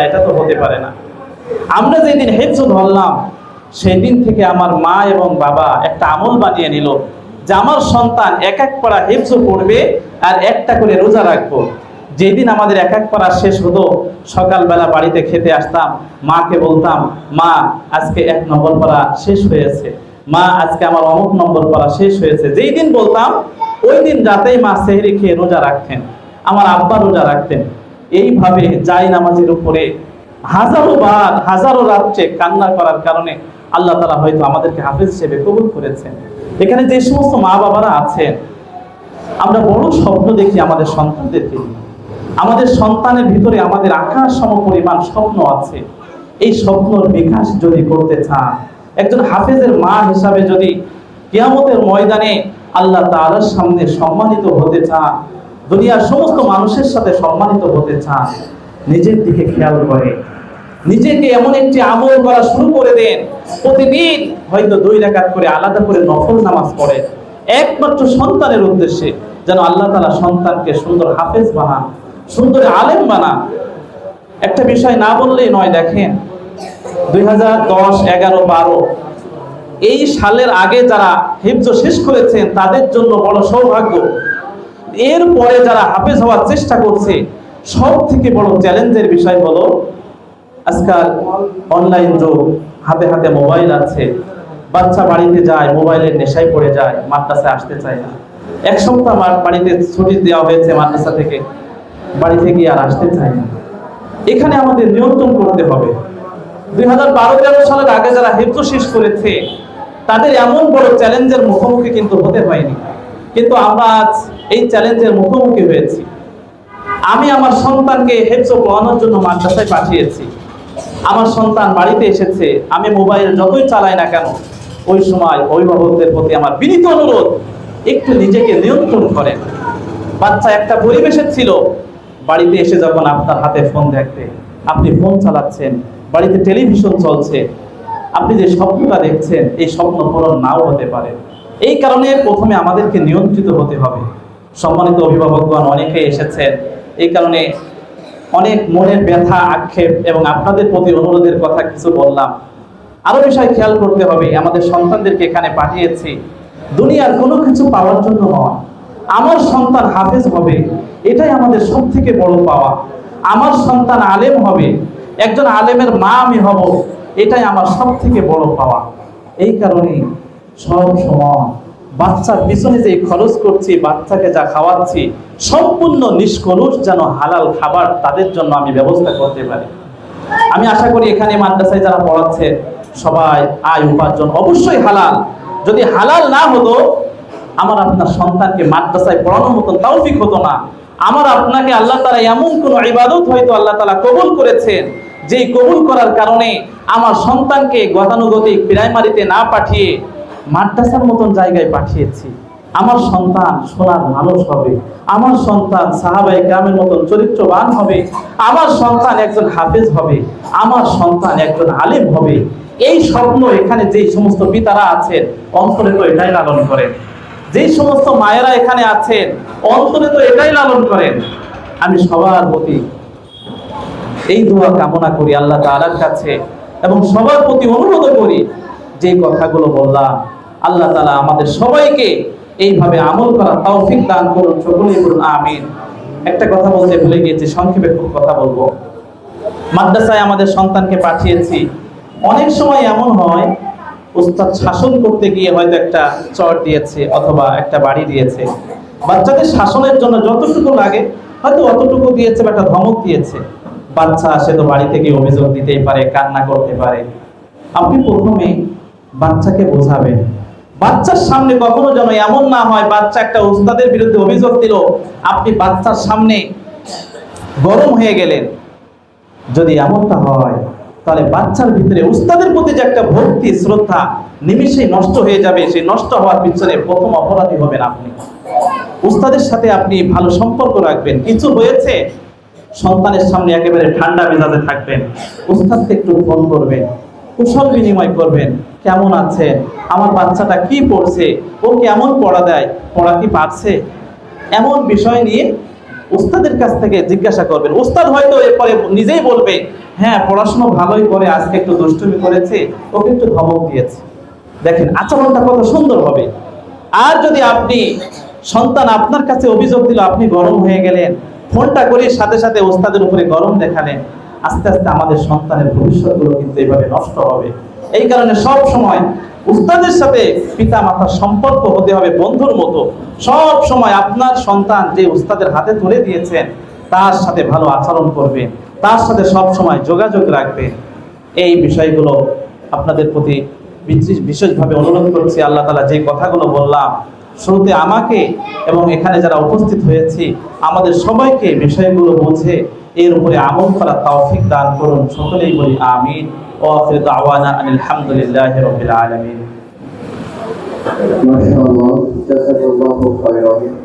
এটা তো হতে পারে না। আমরা যেদিন হেফজ ধরলাম সেই দিন থেকে আমার মা এবং বাবা একটা আমল বানিয়ে নিল যে আমার সন্তান এক এক পারা হেফজ পড়বে আর একটা করে রোজা রাখবো। যেদিন আমাদের এক এক পারা শেষ হতো, সকালবেলা বাড়িতে খেতে আসতাম, মাকে বলতাম, মা আজকে 1 নম্বর পারা শেষ হয়েছে, মা আজকে আমার অমুক নম্বর পারা শেষ হয়েছে। যেই দিন বলতাম ওই দিন রাতেই মা সেহরি খেয়ে রোজা রাখতেন, আমার আব্বা রোজা রাখতেন। এইভাবে জায় নামাজের উপরে হাজারো বার হাজারো রাত্রে কান্না করার কারণে আল্লাহ তাআলা হয়তো আমাদেরকে হাফেজ হিসেবে কবুল করেছেন। এখানে যে সমস্ত মা বাবারা আছেন, আমরা বড় স্বপ্ন দেখি আমাদের সন্তানদেরকে নিয়ে। আমাদের সন্তানের ভিতরে আমাদের আকাশ সমপরিমাণ স্বপ্ন আছে। এই স্বপ্নর বিকাশ যদি করতে চান, একজন হাফেজের মা হিসাবে যদি কিয়ামতের ময়দানে আল্লাহ তাআলার সামনে সম্মানিত হতে চান, দুনিয়ার সমস্ত মানুষের সাথে সম্মানিত হতে চান, নিজের দিকে খেয়াল করে নিজেকে এমন একটি আমল করা শুরু করে দেন, প্রতিদিন হয়তো 2 রাকাত করে আলাদা করে নফল নামাজ পড়ে, একমাত্র সন্তানের উদ্দেশ্যে, যেন আল্লাহ তাআলা সন্তানকে সুন্দর হাফেজ বানান, সুন্দর আলেম বানান। একটা বিষয় না বললেই নয়, দেখেন 2010, 11, 12 এই সালের আগে যারা হিফজ শেষ করেছেন তাদের জন্য বড় সৌভাগ্য। এরপরে যারা হাফেজ হওয়ার চেষ্টা করছে, সব থেকে বড় চ্যালেঞ্জের বিষয় হলো আজকাল অনলাইন যুগ, হাতে হাতে মোবাইল আছে, বাচ্চা বাড়িতে যায় মোবাইলের নেশায় পড়ে যায়, মাদ্রাসায় আসতে চায় না। 1 সপ্তাহ বাড়িতে ছুটি দেওয়া হয়েছে মাদ্রাসা থেকে, বাড়ি থেকে আর আসতে চায় না। এখানে আমাদের নিয়ন্ত্রণ করতে হবে। 2012-13 সালের আগে যারা হিফজ শেষ করেছে তাদের এমন বড় চ্যালেঞ্জের মুখোমুখি কিন্তু হতে হয়নি, কিন্তু আমরা আজ এই চ্যালেঞ্জের মুখোমুখি হয়েছি। আমি আমার সন্তানকে হিফজ পড়ানোর জন্য মাদ্রাসায় পাঠিয়েছি। আমার সন্তান বাড়িতে এসেছে, আমি মোবাইল যতই চালাই না কেন, ওই সময় অভিভাবকদের প্রতি আমার বিনীত অনুরোধ, একটু নিজেকে নিয়ন্ত্রণ করেন। বাচ্চা একটা পরিবেশে ছিল, বাড়িতে এসে যখন আপনার হাতে ফোন দেখতে, আপনি ফোন চালাচ্ছেন, বাড়িতে টেলিভিশন চলছে, আপনি যে স্বপ্নটা দেখছেন এই স্বপ্ন পূরণ নাও হতে পারে। এই কারণে প্রথমে আমাদেরকে নিয়ন্ত্রিত হতে হবে। সম্মানিত অভিভাবকগণ অনেকে এসেছেন, এই কারণে অনেক মনের ব্যথা, আক্ষেপ এবং আপনাদের প্রতি অনুরোধের কথা কিছু বললাম। আরো বিষয় খেয়াল করতে হবে, আমাদের সন্তানদেরকে এখানে পাঠিয়েছি দুনিয়ার কোনো কিছু পাওয়ার জন্য নয়। আমার সন্তান হাফেজ হবে, এটাই আমাদের সব থেকে বড় পাওয়া। আমার সন্তান আলেম হবে, একজন আলেমের মা আমি হব, এটাই আমার সব থেকে বড় পাওয়া। এই কারণে সব সময় বাচ্চার পিছনে যে খরচ করছি, বাচ্চাকে যা খাওয়াচ্ছি, সম্পূর্ণ নিষ্কলুষ যেন হালাল খাবার তাদের জন্য আমি ব্যবস্থা করতে পারি। আমি আশা করি এখানে মাদ্রাসায় যারা পড়াচ্ছে সবাই আয় উপার্জন অবশ্যই হালাল। যদি হালাল না হতো, আমার আপনার সন্তানকে মাদ্রাসায় পড়ানোর মতন তৌফিক হতো না। আমার আপনাকে আল্লাহ তাআলা এমন কোন ইবাদত হয়তো আল্লাহ তাআলা কবুল করেছেন, যেই কবুল করার কারণে আমার সন্তানকে গতানুগতিক প্রাইমারিতে না পাঠিয়ে মাদ্রাসার মতন জায়গায় পাঠিয়েছি। আমার সন্তান সোনার মানুষ হবে, আমার সন্তান সাহাবায়ে কেরামের মতন চরিত্রবান হবে, আমার সন্তান একজন হাফেজ হবে, আমার সন্তান একজন আলেম হবে। এই স্বপ্ন এখানে যেই সমস্ত পিতারা আছেন অন্তরে তো এটাই লালন করেন, যেই সমস্ত মায়েরা এখানে আছেন অন্তরে তো এটাই লালন করেন। আমি সবার প্রতি এই দোয়া কামনা করি আল্লাহ তাআলার কাছে, এবং সবার প্রতি অনুরোধ করি, যে কথাগুলো বললাম আল্লাহ তাআলা আমাদের সবাইকে এইভাবে আমল করার তৌফিক দান করুন। সকলেই বলুন আমিন। একটা কথা বলতে ভুলে গিয়েছি, সংক্ষেপে খুব কথা বলবো। মাদ্রাসায় আমাদের সন্তানকে পাঠিয়েছি, অনেক সময় এমন হয় উস্তাদ শাসন করতে গিয়ে হয়তো একটা চড় দিয়েছে অথবা একটা বাড়ি দিয়েছে, বাচ্চাদের শাসনের জন্য যতটুকু লাগে হয়তো অতটুকু দিয়েছে বা একটা ধমক দিয়েছে। বাচ্চা সে তো বাড়ি থেকে অভিযোগ দিতেই পারে, কান্না করতে পারে। আপনি প্রথমে বাচ্চাকে বোঝাবেন, বাচ্চার সামনে কখনো যেন এমন না হয় বাচ্চা একটা উস্তাদের বিরুদ্ধে অভিযোগ দিল, আপনি বাচ্চার সামনে গরম হয়ে গেলেন। যদি এমনটা হয় তাহলে বাচ্চার ভিতরে উস্তাদের প্রতি যে একটা ভক্তি শ্রদ্ধা নিমিষেই নষ্ট হয়ে যাবে। সেই নষ্ট হওয়ার পিছনে প্রথম অপরাধী হবেন আপনি। উস্তাদের সাথে আপনি ভালো সম্পর্ক রাখবেন, কিছু হয়েছে সন্তানের সামনে একেবারে ঠান্ডা মেজাজে থাকবেন, উস্তাদকে একটু ফোন করবেন, কুশল বিনিময় করবেন, কেমন আছে, আমার বাচ্চাটা কি পড়ছে, ও কেমন পড়া দেয়, পড়া কি পারছে, এমন বিষয় নিয়ে উস্তাদের কাছ থেকে জিজ্ঞাসা করবেন। উস্তাদ হয়তো এরপরে নিজেই বলবে, হ্যাঁ পড়াশোনা ভালোই করে, আজকে একটু দুষ্টুমি করেছে, ওকে একটু ধমক দিয়েছে। দেখেন আচরণটা কত সুন্দর হবে। আর যদি আপনি সন্তান আপনার কাছে অভিযোগ দিল, আপনি গরম হয়ে গেলেন, ফোনটা করে সাথে সাথে ওস্তাদের উপরে গরম দেখালেন, আস্তে আস্তে আমাদের সন্তানের ভবিষ্যৎগুলো কিন্তু এইভাবে নষ্ট হবে। এই কারণে সব সময় উস্তাদের সাথে পিতা মাতার সম্পর্ক হতে হবে বন্ধুর মতো। সব সময় আপনার সন্তান যে উস্তাদের হাতে তুলে দিয়েছেন তার সাথে ভালো আচরণ করবেন, তার সাথে সব সময় যোগাযোগ রাখবেন। এই বিষয়গুলো আপনাদের প্রতি বিশেষভাবে অনুরোধ করছি। আল্লাহ তাআলা যে কথাগুলো বললাম শুরুতে আমাকে এবং এখানে যারা উপস্থিত হয়েছি আমাদের সবাইকে বিষয়গুলো বুঝে এর উপরে আমল করার তৌফিক দান করুন। সকলেই বলি আমিন। ওয়া আখিরু দাওয়ানা আনিল হামদুলিল্লাহি রাব্বিল আলামিন। মাশাআল্লাহ, জাযাকাল্লাহু খাইরান।